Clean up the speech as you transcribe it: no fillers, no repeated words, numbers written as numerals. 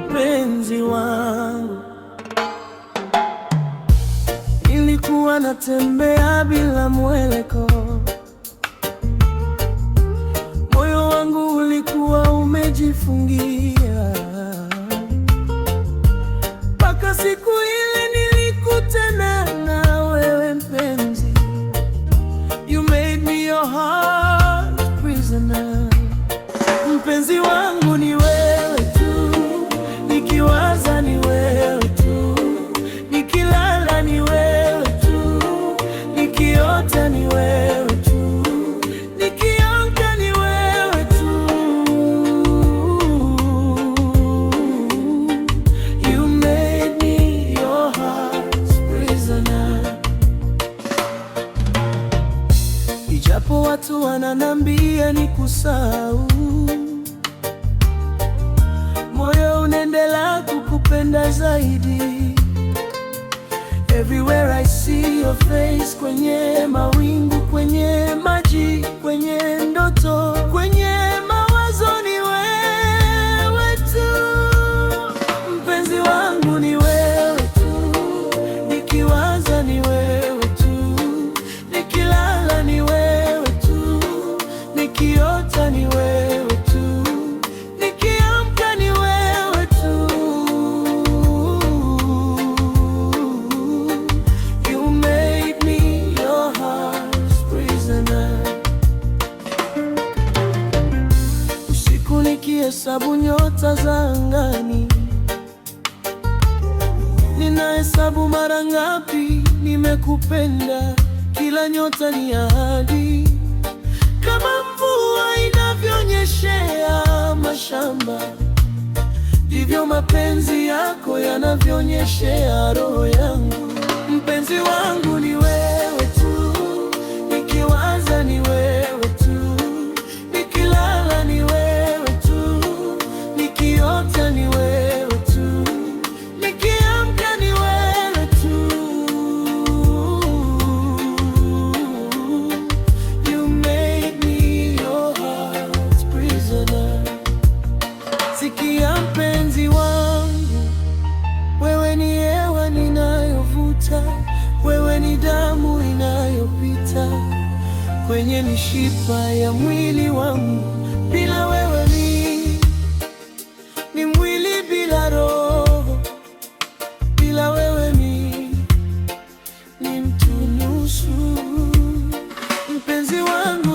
mpenzi wangu. Nilikuwa natembea bila mweleko, moyo wangu ulikuwa umejifungia, mpaka siku ile nilikutana na wewe mpenzi. You made me your heart prisoner. Mpenzi wangu ni wewe tu, nikiwaza ni wewe tu, nikilala ni wewe tu, nikiota ni wewe tu, nikiamka ni wewe tu. You made me your heart's prisoner. Ijapo watu wananambia nikusahau, moyo unaendelea kukupenda zaidi. Everywhere I see your face, kwenye mawingu, kwenye maji, kwenye ndoto, kwenye mawazo ni wewe tu. Mpenzi wangu ni wewe tu, nikiwaza ni wewe tu, nikilala ni wewe tu, nikiota ni wewe tu, nikiamka ni wewe tu. You made me your heart's prisoner. Usiku nikihesabu nyota za angani, ninahesabu mara ngapi nimekupenda. Kila nyota ni ahadi, kama mvua inavyonyeshea mashamba, ndivyo mapenzi yako yanavyonyeshea roho yangu. Mpenzi wangu ni wewe tu, nikiwaza ni wewe tu, nikilala ni wewe tu, nikiota ni wewe tu, nikiamka ni wewe tu. You made me your heart's prisoner. Sikia mpenzi wangu, wewe ni hewa ninayovuta, wewe ni damu inayopita kwenye mishipa ya mwili wangu. Bila wewe ni mwili bila roho, bila wewe ni mtu nusu. Mpenzi wangu